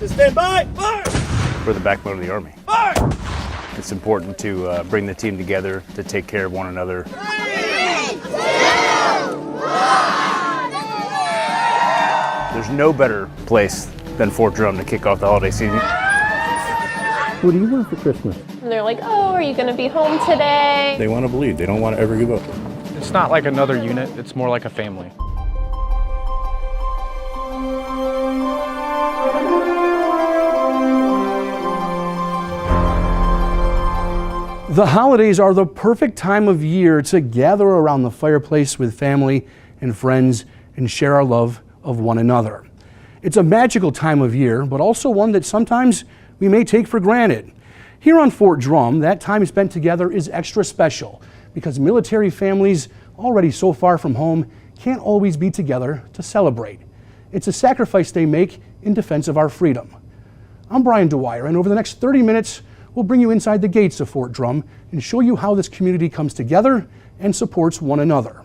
to stand by. Fire! We're the backbone of the Army. Fire! It's important to bring the team together to take care of one another. 3, 2, 1. There's no better place than Fort Drum to kick off the holiday season. What do you want for Christmas? And they're like, oh, are you going to be home today? They want to believe. They don't want to ever give up. It's not like another unit. It's more like a family. The holidays are the perfect time of year to gather around the fireplace with family and friends and share our love of one another. It's a magical time of year, but also one that sometimes we may take for granted. Here on Fort Drum, that time spent together is extra special because military families already so far from home can't always be together to celebrate. It's a sacrifice they make in defense of our freedom. I'm Brian Dwyer, and over the next 30 minutes, we'll bring you inside the gates of Fort Drum and show you how this community comes together and supports one another.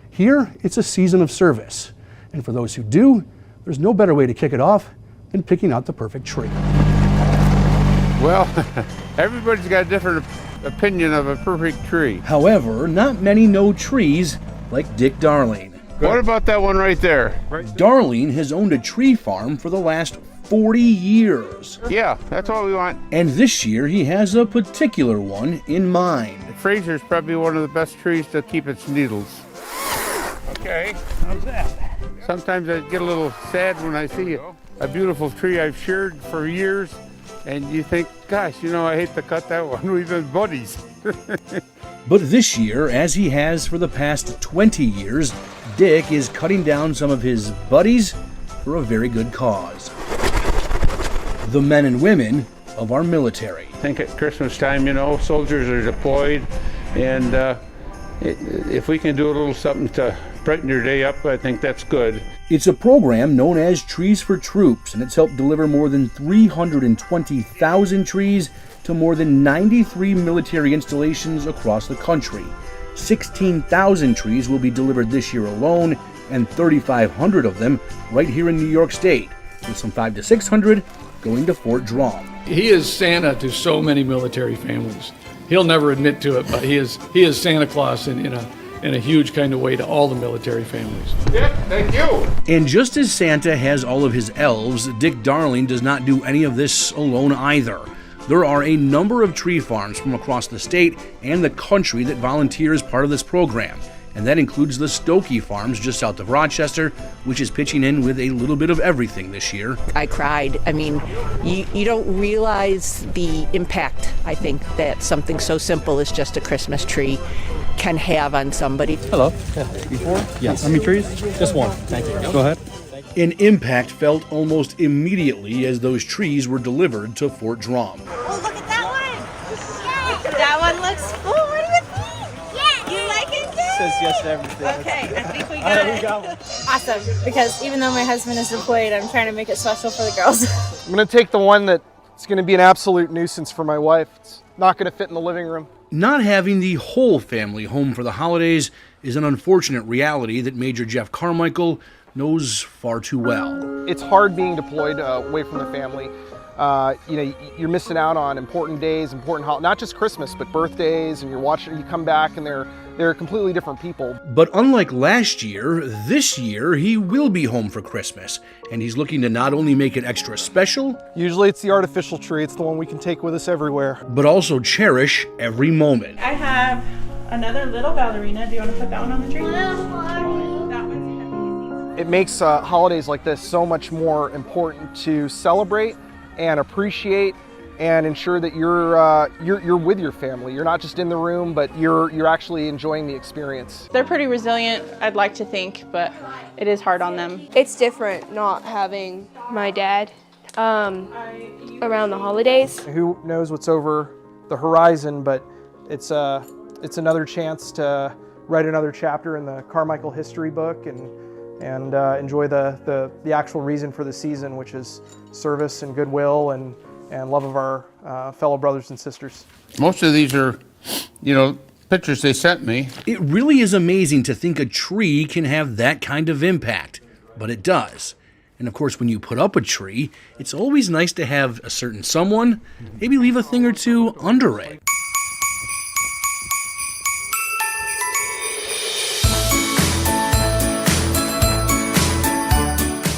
Here, it's a season of service. And for those who do, there's no better way to kick it off than picking out the perfect tree. Well, everybody's got a different opinion of a perfect tree. However, not many know trees like Dick Darling. What about that one right there? Darling has owned a tree farm for the last 40 years. Yeah, that's what we want. And this year he has a particular one in mind. Fraser's probably one of the best trees to keep its needles. Okay, how's that? Sometimes I get a little sad when I see a beautiful tree I've shared for years, and you think, gosh, you know, I hate to cut that one. We've been buddies. But this year, as he has for the past 20 years, Dick is cutting down some of his buddies for a very good cause. The men and women of our military. I think at Christmas time, you know, soldiers are deployed, and if we can do a little something to brighten your day up, I think that's good. It's a program known as Trees for Troops, and it's helped deliver more than 320,000 trees to more than 93 military installations across the country. 16,000 trees will be delivered this year alone, and 3,500 of them right here in New York State, with some 500 to 600 going to Fort Drum. He is Santa to so many military families. He'll never admit to it, but he is Santa Claus in a huge kind of way to all the military families. Yep, thank you. And just as Santa has all of his elves, Dick Darling does not do any of this alone either. There are a number of tree farms from across the state and the country that volunteer as part of this program. And that includes the Stokey Farms just south of Rochester, which is pitching in with a little bit of everything this year. I cried. I mean, you don't realize the impact, I think, that something so simple as just a Christmas tree can have on somebody. Hello. Yeah. Before? Yes. How many trees? Just one. Thank you. Go ahead. An impact felt almost immediately as those trees were delivered to Fort Drum. Oh, look at that one! Yay! That one looks full. What do you think? Yeah! You like it, Dad? Says yes to everything. Okay, I think we got it. Awesome, because even though my husband is deployed, I'm trying to make it special for the girls. I'm going to take the one that's going to be an absolute nuisance for my wife. It's not going to fit in the living room. Not having the whole family home for the holidays is an unfortunate reality that Major Jeff Carmichael knows far too well. It's hard being deployed away from the family. You're missing out on important days, not just Christmas, but birthdays, and you come back and they're completely different people. But unlike last year, this year he will be home for Christmas, and he's looking to not only make it extra special, usually it's the artificial tree, it's the one we can take with us everywhere, but also cherish every moment. I have another little ballerina. Do you want to put that one on the tree? It makes holidays like this so much more important to celebrate and appreciate and ensure that you're with your family. You're not just in the room, but you're actually enjoying the experience. They're pretty resilient, I'd like to think, but it is hard on them. It's different not having my dad around the holidays. Who knows what's over the horizon, but it's another chance to write another chapter in the Carmichael history book and enjoy the actual reason for the season, which is service and goodwill and love of our fellow brothers and sisters. Most of these are, pictures they sent me. It really is amazing to think a tree can have that kind of impact, but it does. And of course, when you put up a tree, it's always nice to have a certain someone maybe leave a thing or two under it.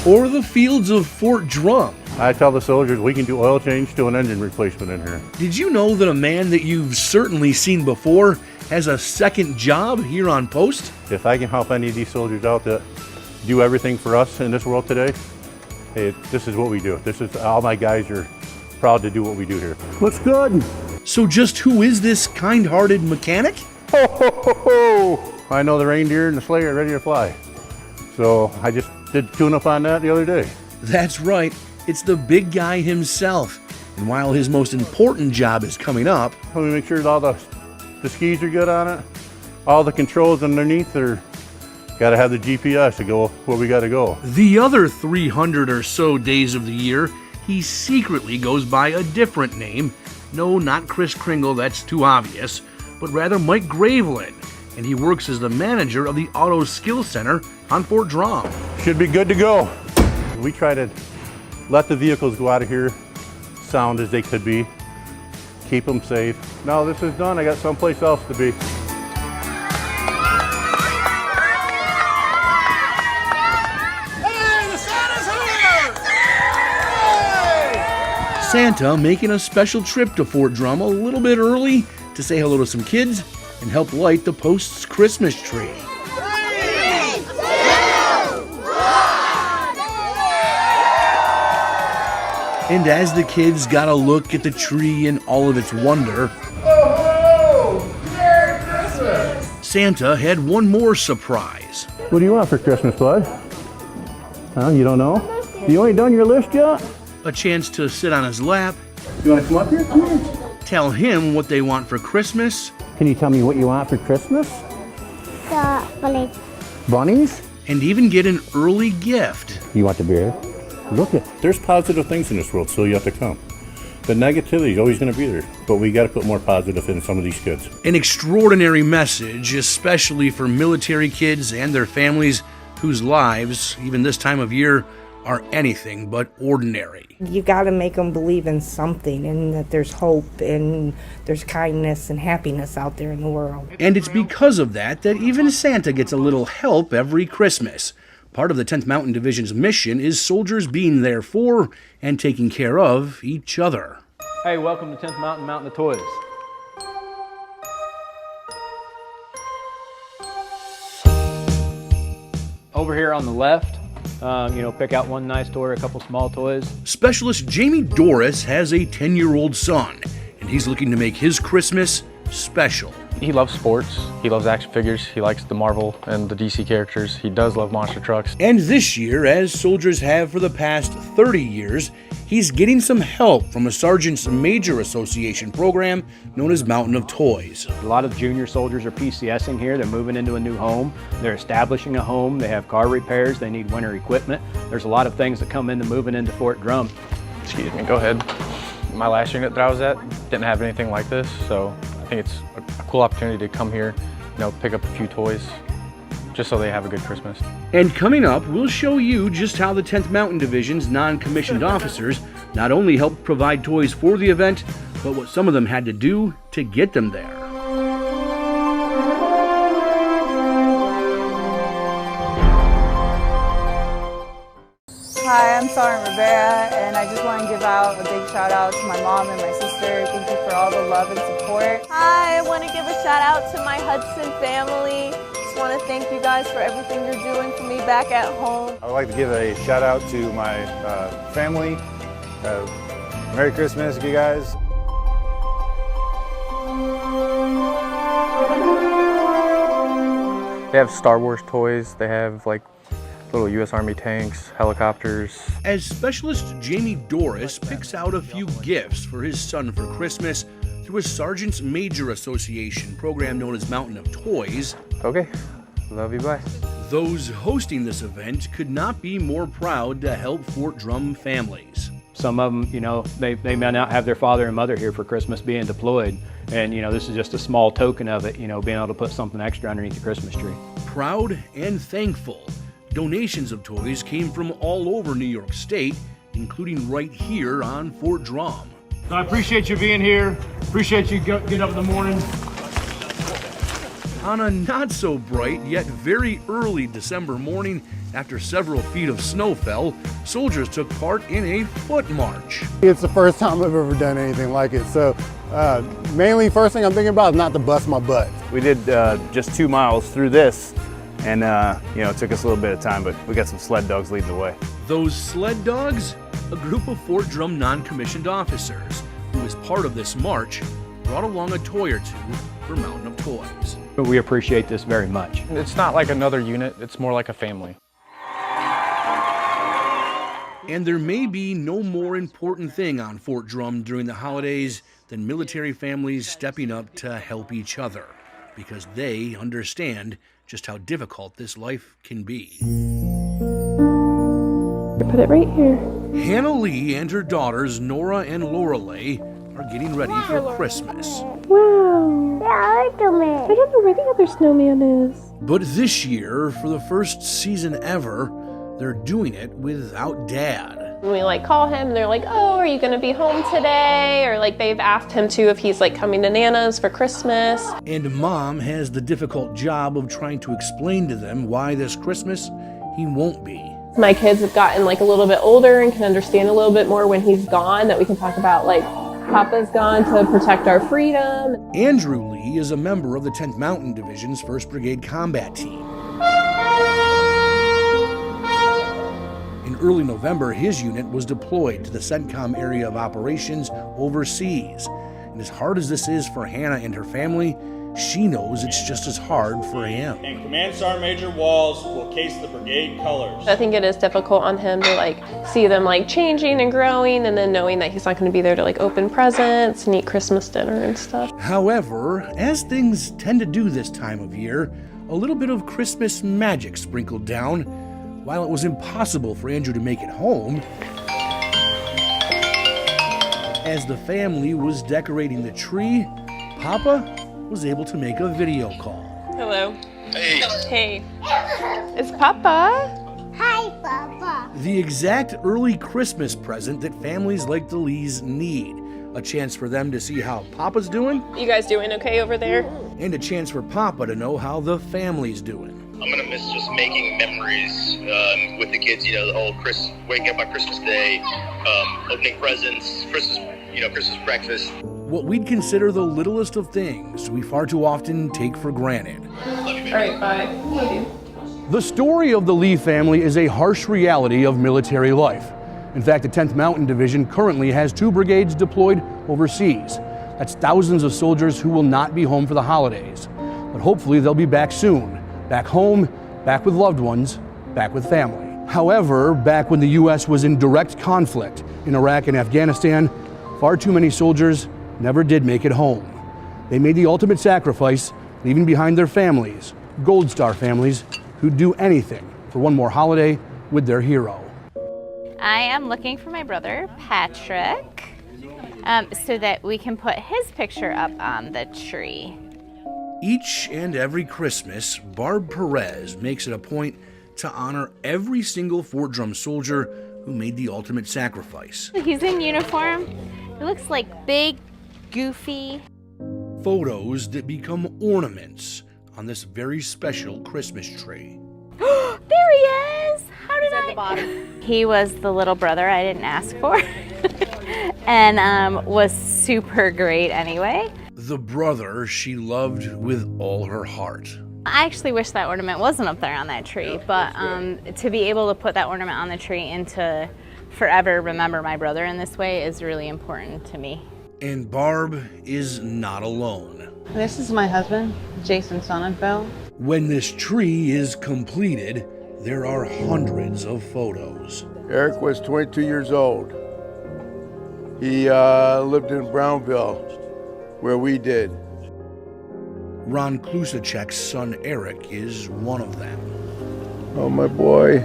Or the fields of Fort Drum. I tell the soldiers we can do oil change to an engine replacement in here. Did you know that a man that you've certainly seen before has a second job here on post? If I can help any of these soldiers out that do everything for us in this world today, hey, this is what we do. This is all my guys are proud to do what we do here. Looks good. So just who is this kind-hearted mechanic? Ho, ho, ho, ho. I know the reindeer and the sleigh are ready to fly. So I just did tune-up on that the other day. That's right. It's the big guy himself. And while his most important job is coming up, Let me make sure that all the skis are good on it. All the controls underneath are got to have the GPS to go where we got to go. the other 300 or so days of the year, he secretly goes by a different name. No, not Kris Kringle, that's too obvious, but rather Mike Gravelin. And he works as the manager of the Auto Skills Center on Fort Drum. Should be good to go. We try to let the vehicles go out of here sound as they could be. Keep them safe. Now this is done, I got someplace else to be. Santa making a special trip to Fort Drum a little bit early to say hello to some kids and help light the post's Christmas tree. And as the kids got a look at the tree in all of its wonder, Santa had one more surprise. What do you want for Christmas, bud? Huh, you don't know? You ain't done your list yet? A chance to sit on his lap, You want to come up here? Come here. tell him what they want for Christmas, Can you tell me what you want for Christmas? Bunnies. Bunnies? and even get an early gift. You want the beer? Look at, there's positive things in this world, so you have to come. The negativity is always going to be there, but we got to put more positive in some of these kids. An extraordinary message, especially for military kids and their families whose lives, even this time of year, are anything but ordinary. You got to make them believe in something and that there's hope and there's kindness and happiness out there in the world. And it's because of that that even Santa gets a little help every Christmas. Part of the 10th Mountain Division's mission is soldiers being there for and taking care of each other. Hey, welcome to 10th Mountain, Mountain of Toys. Over here on the left, pick out one nice toy or a couple small toys. Specialist Jamie Doris has a 10-year-old son, and he's looking to make his Christmas special. He loves sports, he loves action figures, he likes the Marvel and the DC characters, he does love monster trucks. And this year, as soldiers have for the past 30 years, he's getting some help from a Sergeant's Major Association program known as Mountain of Toys. A lot of junior soldiers are PCSing here. They're moving into a new home. They're establishing a home. They have car repairs. They need winter equipment. There's a lot of things that come into moving into Fort Drum. Excuse me, go ahead. My last unit that I was at didn't have anything like this, so I think it's a cool opportunity to come here, pick up a few toys, just so they have a good Christmas. And coming up, we'll show you just how the 10th Mountain Division's non-commissioned officers not only helped provide toys for the event, but what some of them had to do to get them there. Hi, I'm Sergeant Rivera, and I just want to give out a big shout out to my mom and my sister. Thank you for all the love and support. Hi, I want to give a shout out to my Hudson family. Just want to thank you guys for everything you're doing for me back at home. I would like to give a shout out to my family. Merry Christmas, you guys. They have Star Wars toys, they have little U.S. Army tanks, helicopters. As Specialist Jamie Doris picks out a few gifts for his son for Christmas through a Sergeant's Major Association program known as Mountain of Toys. Okay, love you, bye. Those hosting this event could not be more proud to help Fort Drum families. Some of them, they may not have their father and mother here for Christmas being deployed. And, this is just a small token of it, being able to put something extra underneath the Christmas tree. Proud and thankful, Donations of toys came from all over New York State, including right here on Fort Drum. I appreciate you being here. Appreciate you getting up in the morning. On a not so bright yet very early December morning, after several feet of snow fell, soldiers took part in a foot march. It's the first time I've ever done anything like it, so mainly first thing I'm thinking about is not to bust my butt. We did just 2 miles through this, and it took us a little bit of time, but we got some sled dogs leading the way. Those sled dogs? A group of Fort Drum non-commissioned officers who, as part of this march, brought along a toy or two for Mountain of Toys. We appreciate this very much. It's not like another unit, it's more like a family. And there may be no more important thing on Fort Drum during the holidays than military families stepping up to help each other, because they understand just how difficult this life can be. Put it right here. Hannah Lee and her daughters, Nora and Lorelei, are getting ready for Christmas. Wow. Yeah, I like them. I don't know where the other snowman is. But this year, for the first season ever, they're doing it without Dad. When we call him, they're like, oh, are you gonna be home today? Or they've asked him too if he's coming to Nana's for Christmas. And Mom has the difficult job of trying to explain to them why this Christmas he won't be. My kids have gotten a little bit older and can understand a little bit more when he's gone, that we can talk about Papa's gone to protect our freedom. Andrew Lee is a member of the 10th Mountain Division's 1st Brigade Combat Team. In early November, his unit was deployed to the CENTCOM area of operations overseas. And as hard as this is for Hannah and her family, she knows it's just as hard for him. And Command Sergeant Major Walls will case the brigade colors. I think it is difficult on him to see them changing and growing, and then knowing that he's not going to be there to open presents and eat Christmas dinner and stuff. However, as things tend to do this time of year, a little bit of Christmas magic sprinkled down. While it was impossible for Andrew to make it home, as the family was decorating the tree, Papa was able to make a video call. Hello. Hey. Hey. It's Papa. Hi, Papa. The exact early Christmas present that families like the Lees need. A chance for them to see how Papa's doing. You guys doing okay over there? And a chance for Papa to know how the family's doing. I'm gonna miss just making memories with the kids. The whole waking up on Christmas Day, opening presents, Christmas breakfast. What we'd consider the littlest of things we far too often take for granted. All right, bye. Love you. The story of the Lee family is a harsh reality of military life. In fact, the 10th Mountain Division currently has 2 brigades deployed overseas. That's thousands of soldiers who will not be home for the holidays. But hopefully they'll be back soon. Back home, back with loved ones, back with family. However, back when the U.S. was in direct conflict in Iraq and Afghanistan, far too many soldiers never did make it home. They made the ultimate sacrifice, leaving behind their families, Gold Star families, who'd do anything for one more holiday with their hero. I am looking for my brother, Patrick, so that we can put his picture up on the tree. Each and every Christmas, Barb Perez makes it a point to honor every single Fort Drum soldier who made the ultimate sacrifice. He's in uniform. He looks big, goofy. Photos that become ornaments on this very special Christmas tree. There he is! How did I? At the bottom. He was the little brother I didn't ask for, and was super great anyway. The brother she loved with all her heart. I actually wish that ornament wasn't up there on that tree, but to be able to put that ornament on the tree and to forever remember my brother in this way is really important to me. And Barb is not alone. This is my husband, Jason Sonnenfeld. When this tree is completed, there are hundreds of photos. Eric was 22 years old. He lived in Brownville, where we did. Ron Klusacek's son Eric is one of them. Oh, my boy.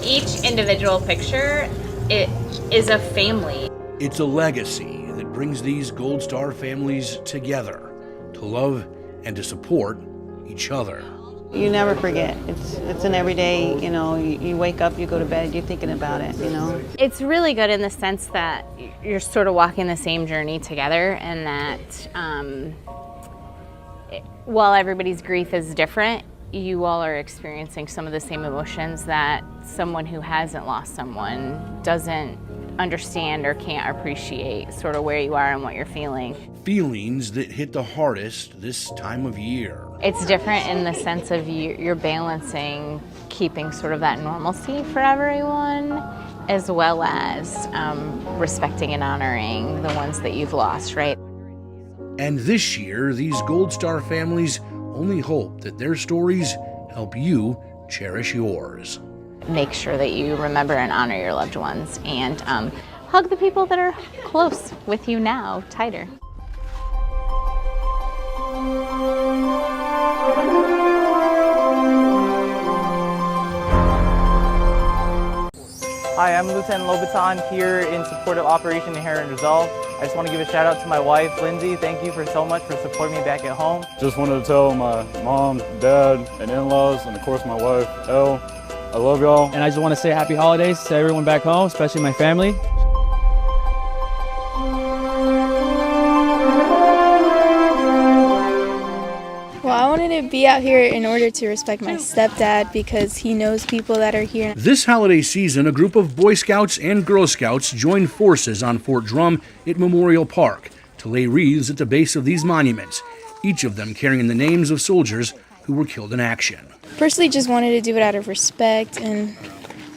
Each individual picture, it is a family. It's a legacy that brings these Gold Star families together to love and to support each other. You never forget. It's an everyday, you know, you wake up, you go to bed, you're thinking about it, you know. It's really good in the sense that you're sort of walking the same journey together, and that while everybody's grief is different, you all are experiencing some of the same emotions that someone who hasn't lost someone doesn't understand or can't appreciate, sort of where you are and what you're feeling. Feelings that hit the hardest this time of year. It's different in the sense of you're balancing keeping sort of that normalcy for everyone, as well as respecting and honoring the ones that you've lost, right? And this year, these Gold Star families only hope that their stories help you cherish yours. Make sure that you remember and honor your loved ones, and hug the people that are close with you now tighter. Hi, I'm Lieutenant Lobaton here in support of Operation Inherent Resolve. I just want to give a shout out to my wife, Lindsay. Thank you so much for supporting me back at home. Just wanted to tell my mom, dad, and in-laws, and of course my wife, Elle, I love y'all. And I just want to say happy holidays to everyone back home, especially my family. Well, I wanted to be out here in order to respect my stepdad because he knows people that are here. This holiday season, a group of Boy Scouts and Girl Scouts joined forces on Fort Drum at Memorial Park to lay wreaths at the base of these monuments, each of them carrying the names of soldiers who were killed in action. Personally, just wanted to do it out of respect, and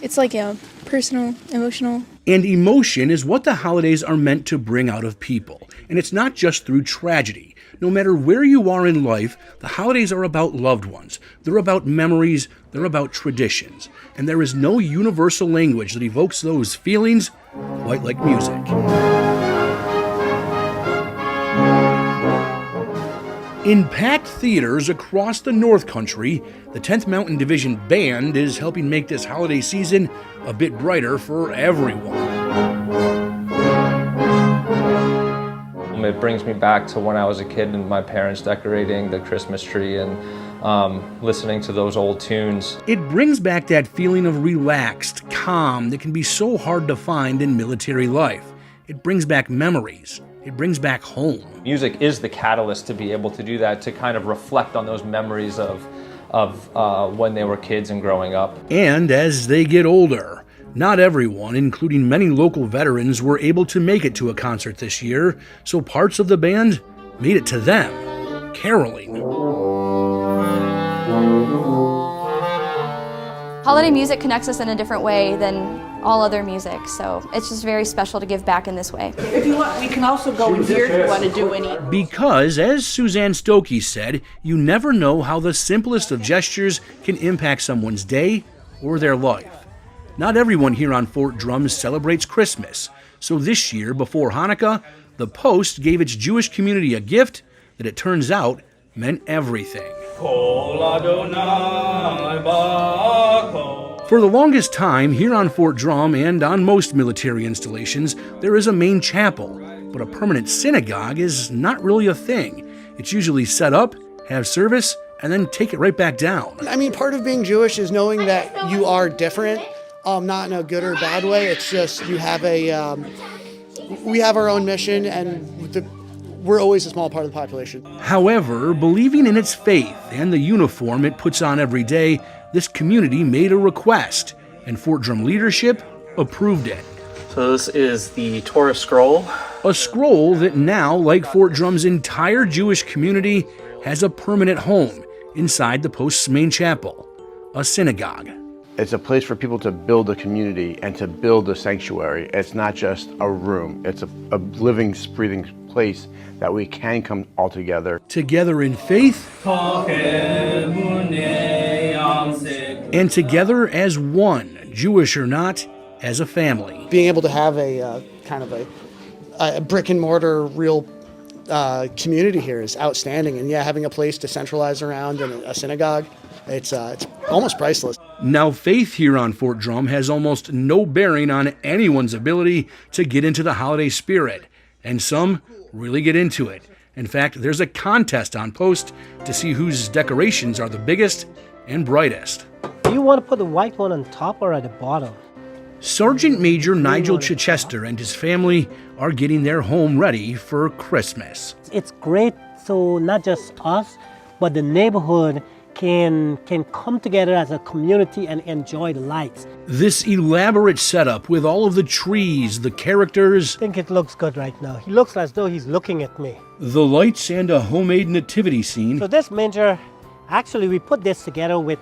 it's like a personal, emotional. And emotion is what the holidays are meant to bring out of people. And it's not just through tragedy. No matter where you are in life, the holidays are about loved ones. They're about memories. They're about traditions. And there is no universal language that evokes those feelings quite like music. In packed theaters across the North Country, the 10th Mountain Division Band is helping make this holiday season a bit brighter for everyone. It brings me back to when I was a kid and my parents decorating the Christmas tree and listening to those old tunes. It brings back that feeling of relaxed, calm that can be so hard to find in military life. It brings back memories. It brings back home. Music is the catalyst to be able to do that, to kind of reflect on those memories of when they were kids and growing up. And as they get older, not everyone, including many local veterans, were able to make it to a concert this year, so parts of the band made it to them, caroling. Holiday music connects us in a different way than all other music, so it's just very special to give back in this way. If you want, we can also go in here if you want to do any. Because, as Suzanne Stokey said, you never know how the simplest of gestures can impact someone's day or their life. Not everyone here on Fort Drum celebrates Christmas, so this year, before Hanukkah, the Post gave its Jewish community a gift that it turns out meant everything. For the longest time, here on Fort Drum and on most military installations, there is a main chapel, but a permanent synagogue is not really a thing. It's usually set up, have service, and then take it right back down. I mean, part of being Jewish is knowing that you are different, not in a good or bad way. It's just you have we have our own mission, and we're always a small part of the population. However, believing in its faith and the uniform it puts on every day, this community made a request, and Fort Drum leadership approved it. So this is the Torah scroll. A scroll that now, like Fort Drum's entire Jewish community, has a permanent home inside the Post's main chapel, a synagogue. It's a place for people to build a community and to build a sanctuary. It's not just a room. It's a living, breathing place that we can come all together. Together in faith and together as one, Jewish or not, as a family. Being able to have a kind of a brick and mortar real community here is outstanding. And yeah, having a place to centralize around in a synagogue, it's almost priceless. Now, faith here on Fort Drum has almost no bearing on anyone's ability to get into the holiday spirit, and some really get into it. In fact, there's a contest on Post to see whose decorations are the biggest and brightest. Do you want to put the white one on top or at the bottom? Sergeant Major Nigel Chichester and his family are getting their home ready for Christmas. It's great so not just us, but the neighborhood can come together as a community and enjoy the lights. This elaborate setup with all of the trees, the characters, I think it looks good right now. He looks as though he's looking at me. the lights, and a homemade nativity scene. So this manger, actually we put this together with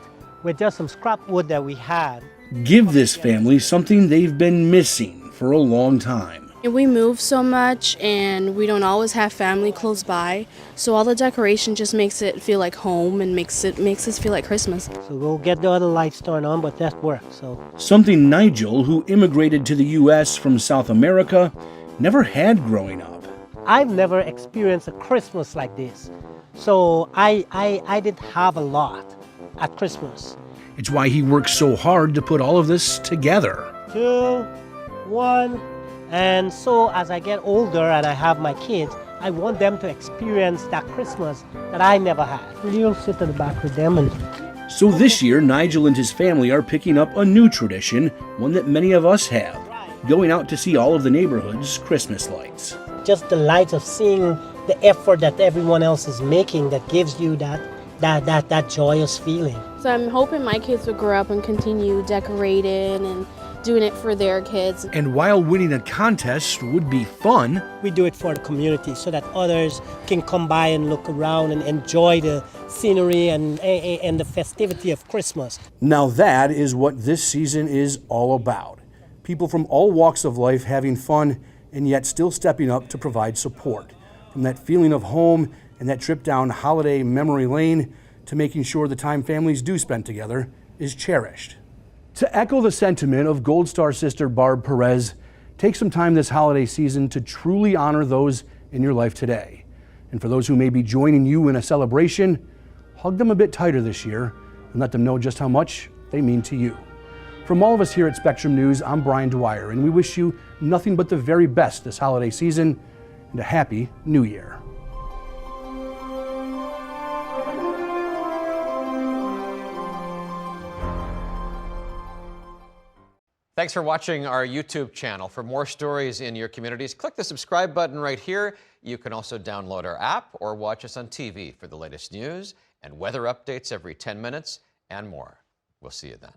just some scrap wood that we had. Give this family something they've been missing for a long time. We move so much and we don't always have family close by, so all the decoration just makes it feel like home and makes us feel like Christmas. So we'll get the other lights turned on, but that works. So Something Nigel, who immigrated to the U.S. from South America, never had growing up. I've never experienced a Christmas like this. So I did have a lot at Christmas. It's why he works so hard to put all of this together. 2, 1. And so as I get older and I have my kids, I want them to experience that Christmas that I never had. You'll sit in the back with them. And So this year, Nigel and his family are picking up a new tradition, one that many of us have, going out to see all of the neighborhood's Christmas lights. just the light of seeing the effort that everyone else is making that gives you that joyous feeling. So I'm hoping my kids will grow up and continue decorating and doing it for their kids. And while winning a contest would be fun, we do it for the community so that others can come by and look around and enjoy the scenery and the festivity of Christmas. Now that is what this season is all about. People from all walks of life having fun and yet still stepping up to provide support. From that feeling of home and that trip down holiday memory lane to making sure the time families do spend together is cherished. To echo the sentiment of Gold Star sister Barb Perez, take some time this holiday season to truly honor those in your life today. And for those who may be joining you in a celebration, hug them a bit tighter this year and let them know just how much they mean to you. From all of us here at Spectrum News, I'm Brian Dwyer, and we wish you nothing but the very best this holiday season and a happy New Year. Thanks for watching our YouTube channel. For more stories in your communities, click the subscribe button right here. You can also download our app or watch us on TV for the latest news and weather updates every 10 minutes and more. We'll see you then.